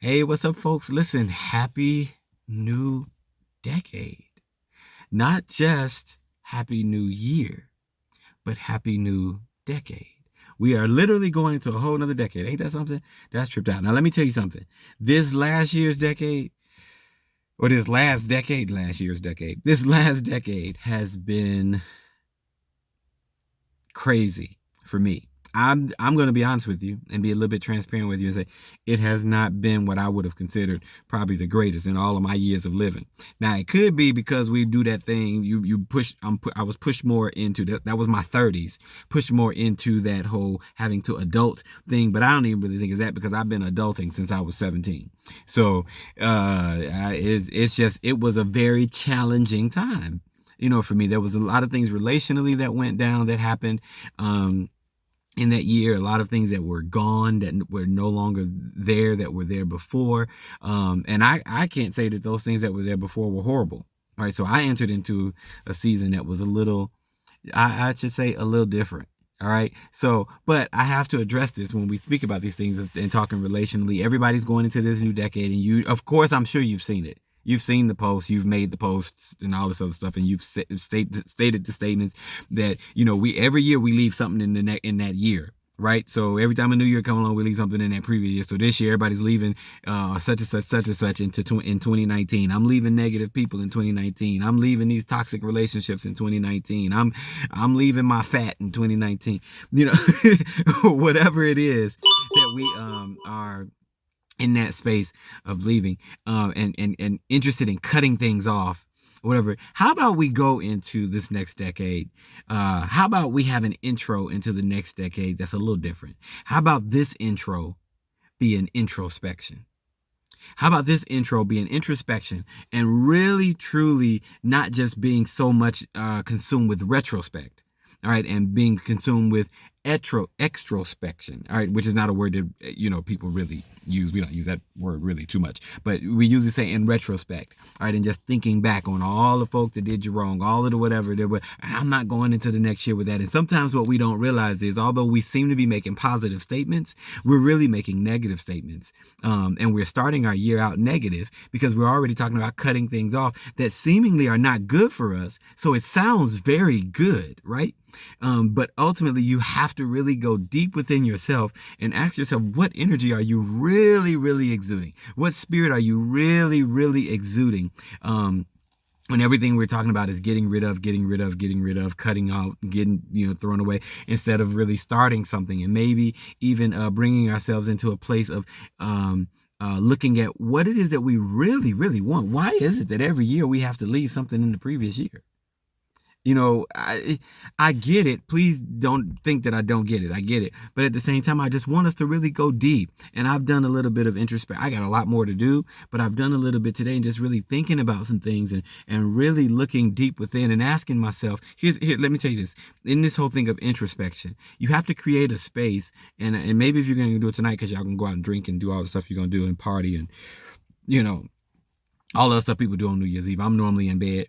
Hey, what's up, folks? Listen, happy new decade. Not just happy new year, but happy new decade. We are literally going into a whole nother decade. Ain't that something? That's tripped out. Now, let me tell you something. This last year's decade, or this last decade has been crazy for me. I'm going to be honest with you and be a little bit transparent with you and say it has not been what I would have considered probably the greatest in all of my years of living. Now it could be because we do that thing. You push. I was pushed more into that. That was my 30s. Pushed more into that whole having to adult thing. But I don't even really think it's that because I've been adulting since I was 17. So it's just it was a very challenging time. For me, there was a lot of things relationally that went down that happened in that year. A lot of things that were gone, that were no longer there, that were there before. And I can't say that those things that were there before were horrible. All right. So I entered into a season that was a little, I should say, a little different. All right. So, but I have to address this when we speak about these things and talking relationally. Everybody's going into this new decade, and of course, I'm sure you've seen it. You've seen the posts, you've made the posts and all this other stuff, and you've stated the statements that we every year we leave something in that year, right? So every time a new year comes along, we leave something in that previous year. So this year, everybody's leaving such and such in 2019. I'm leaving negative people in 2019. I'm leaving these toxic relationships in 2019. I'm leaving my fat in 2019. Whatever it is that we are in that space of leaving and interested in cutting things off, whatever. How about we go into this next decade? How about we have an intro into the next decade that's a little different? How about this intro be an introspection? How about this intro be an introspection and really, truly not just being so much consumed with retrospect, all right, and being consumed with extrospection, all right, which is not a word that people really use. We don't use that word really too much, but we usually say in retrospect, all right, and just thinking back on all the folk that did you wrong, all of the whatever there were. And I'm not going into the next year with that. And sometimes what we don't realize is, although we seem to be making positive statements, we're really making negative statements, and we're starting our year out negative because we're already talking about cutting things off that seemingly are not good for us. So it sounds very good, right? But ultimately, you have to really go deep within yourself and ask yourself, what energy are you really, really exuding? What spirit are you really, really exuding? When everything we're talking about is getting rid of, cutting out, getting, thrown away, instead of really starting something and maybe even bringing ourselves into a place of looking at what it is that we really, really want. Why is it that every year we have to leave something in the previous year? I get it. Please don't think that I don't get it. I get it. But at the same time, I just want us to really go deep. And I've done a little bit of introspect. I got a lot more to do, but I've done a little bit today and just really thinking about some things and really looking deep within and asking myself, let me tell you this. In this whole thing of introspection, you have to create a space. And maybe if you're going to do it tonight, because y'all can go out and drink and do all the stuff you're going to do and party and, all the stuff people do on New Year's Eve. I'm normally in bed.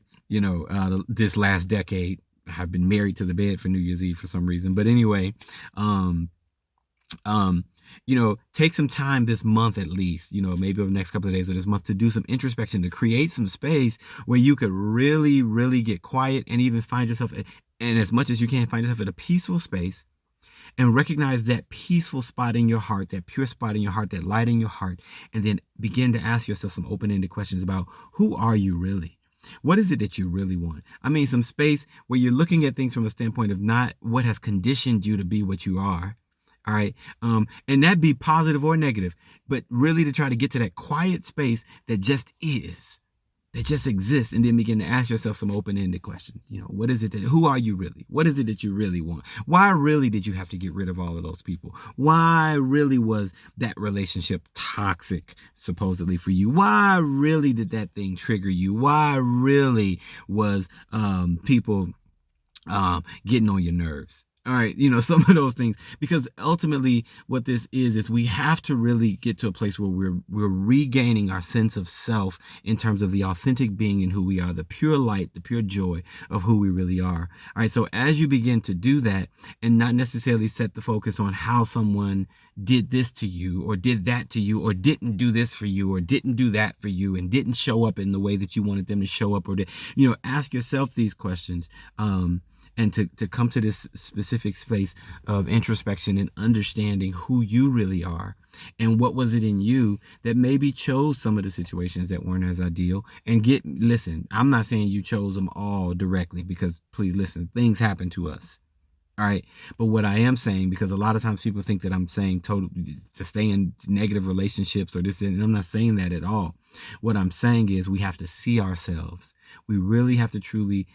This last decade, I've been married to the bed for New Year's Eve for some reason. But anyway, take some time this month at least, maybe over the next couple of days or this month to do some introspection, to create some space where you could really, really get quiet and even find yourself, and as much as you can, find yourself in a peaceful space and recognize that peaceful spot in your heart, that pure spot in your heart, that light in your heart, and then begin to ask yourself some open-ended questions about who are you really? What is it that you really want? I mean, some space where you're looking at things from a standpoint of not what has conditioned you to be what you are. All right. And that be positive or negative, but really to try to get to that quiet space that just is, that just exists, and then begin to ask yourself some open-ended questions. What is it who are you really? What is it that you really want? Why really did you have to get rid of all of those people? Why really was that relationship toxic, supposedly, for you? Why really did that thing trigger you? Why really was people getting on your nerves? All right, some of those things, because ultimately what this is we have to really get to a place where we're regaining our sense of self in terms of the authentic being and who we are, the pure light, the pure joy of who we really are. All right, so as you begin to do that and not necessarily set the focus on how someone did this to you or did that to you or didn't do this for you or didn't do that for you and didn't show up in the way that you wanted them to show up, or ask yourself these questions, and to come to this specific space of introspection and understanding who you really are and what was it in you that maybe chose some of the situations that weren't as ideal. And listen, I'm not saying you chose them all directly, because please listen, things happen to us. All right. But what I am saying, because a lot of times people think that I'm saying to stay in negative relationships or this, and I'm not saying that at all. What I'm saying is we have to see ourselves. We really have to truly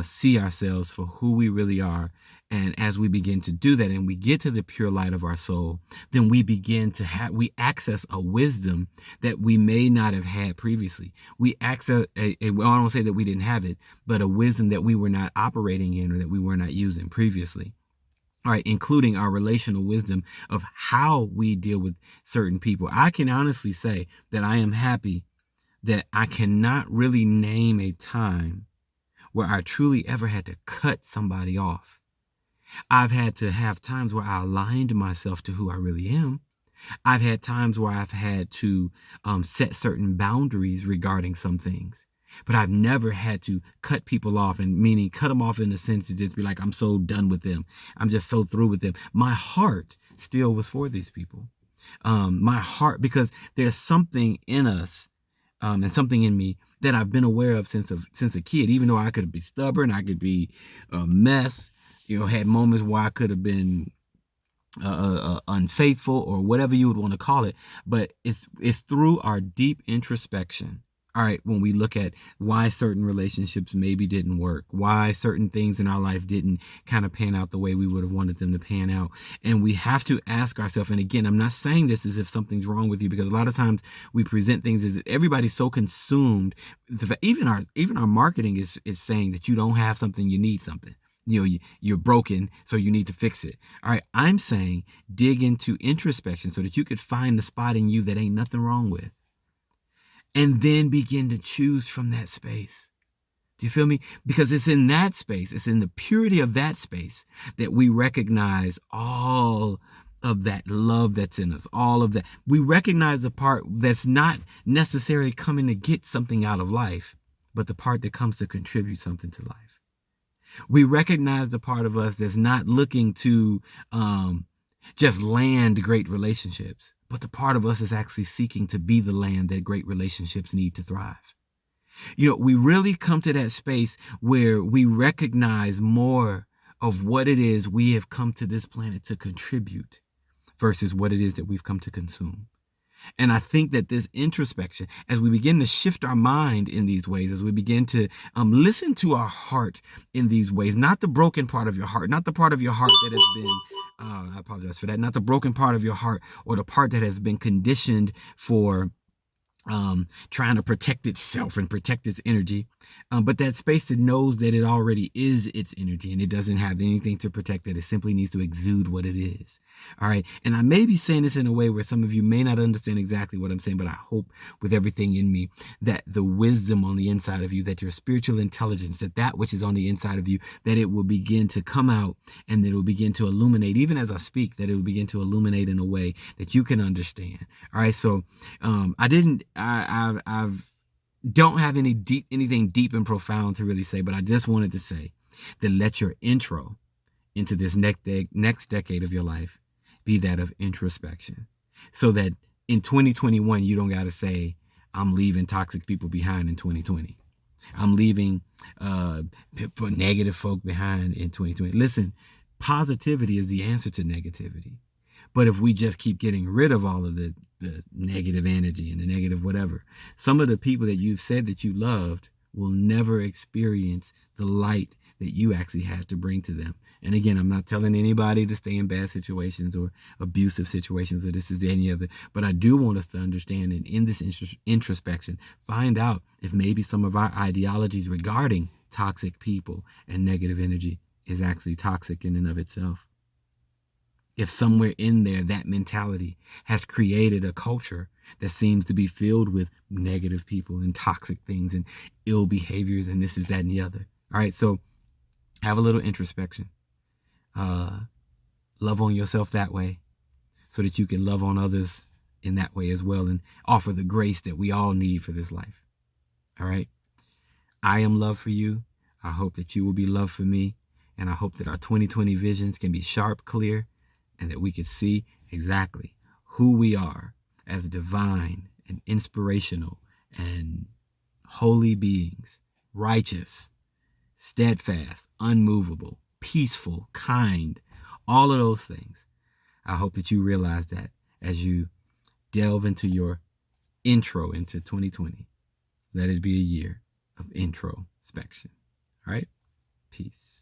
see ourselves for who we really are. And as we begin to do that and we get to the pure light of our soul, then we begin to we access a wisdom that we may not have had previously. We access I don't say that we didn't have it, but a wisdom that we were not operating in or that we were not using previously. All right, including our relational wisdom of how we deal with certain people. I can honestly say that I am happy that I cannot really name a time where I truly ever had to cut somebody off. I've had to have times where I aligned myself to who I really am. I've had times where I've had to set certain boundaries regarding some things, but I've never had to cut people off, and meaning cut them off in the sense to just be like, I'm so done with them. I'm just so through with them. My heart still was for these people. My heart, because there's something in us and something in me that I've been aware of since a kid. Even though I could be stubborn, I could be a mess, had moments where I could have been unfaithful or whatever you would want to call it. But it's through our deep introspection. All right, when we look at why certain relationships maybe didn't work, why certain things in our life didn't kind of pan out the way we would have wanted them to pan out. And we have to ask ourselves, and again, I'm not saying this as if something's wrong with you, because a lot of times we present things as if everybody's so consumed. Even our marketing is saying that you don't have something, you need something. You're broken, so you need to fix it. All right, I'm saying dig into introspection so that you could find the spot in you that ain't nothing wrong with. And then begin to choose from that space. Do you feel me? Because it's in that space, it's in the purity of that space that we recognize all of that love that's in us, all of that. We recognize the part that's not necessarily coming to get something out of life, but the part that comes to contribute something to life. We recognize the part of us that's not looking to just land great relationships, but the part of us is actually seeking to be the land that great relationships need to thrive. We really come to that space where we recognize more of what it is we have come to this planet to contribute versus what it is that we've come to consume. And I think that this introspection, as we begin to shift our mind in these ways, as we begin to listen to our heart in these ways, not the broken part of your heart, not the part of your heart that has been, I apologize for that, not the broken part of your heart or the part that has been conditioned for trying to protect itself and protect its energy, but that space that knows that it already is its energy and it doesn't have anything to protect it. It simply needs to exude what it is. All right. And I may be saying this in a way where some of you may not understand exactly what I'm saying, but I hope with everything in me that the wisdom on the inside of you, that your spiritual intelligence, that which is on the inside of you, that it will begin to come out and that it will begin to illuminate, even as I speak, that it will begin to illuminate in a way that you can understand. All right. So I don't have anything deep and profound to really say, but I just wanted to say that let your intro into this next decade of your life be that of introspection, so that in 2021 you don't got to say, I'm leaving toxic people behind in 2020. I'm leaving for negative folk behind in 2020. Listen, positivity is the answer to negativity. But if we just keep getting rid of all of the negative energy and the negative whatever, some of the people that you've said that you loved will never experience the light that you actually had to bring to them. And again, I'm not telling anybody to stay in bad situations or abusive situations or this is any other, but I do want us to understand, and in this introspection, find out if maybe some of our ideologies regarding toxic people and negative energy is actually toxic in and of itself. If somewhere in there that mentality has created a culture that seems to be filled with negative people and toxic things and ill behaviors and this is that and the other. All right, so have a little introspection. Love on yourself that way so that you can love on others in that way as well and offer the grace that we all need for this life. All right. I am love for you. I hope that you will be love for me. And I hope that our 2020 visions can be sharp, clear, and that we can see exactly who we are as divine and inspirational and holy beings, righteous, steadfast, unmovable, peaceful, kind, all of those things. I hope that you realize that as you delve into your intro into 2020. Let it be a year of introspection. All right? Peace.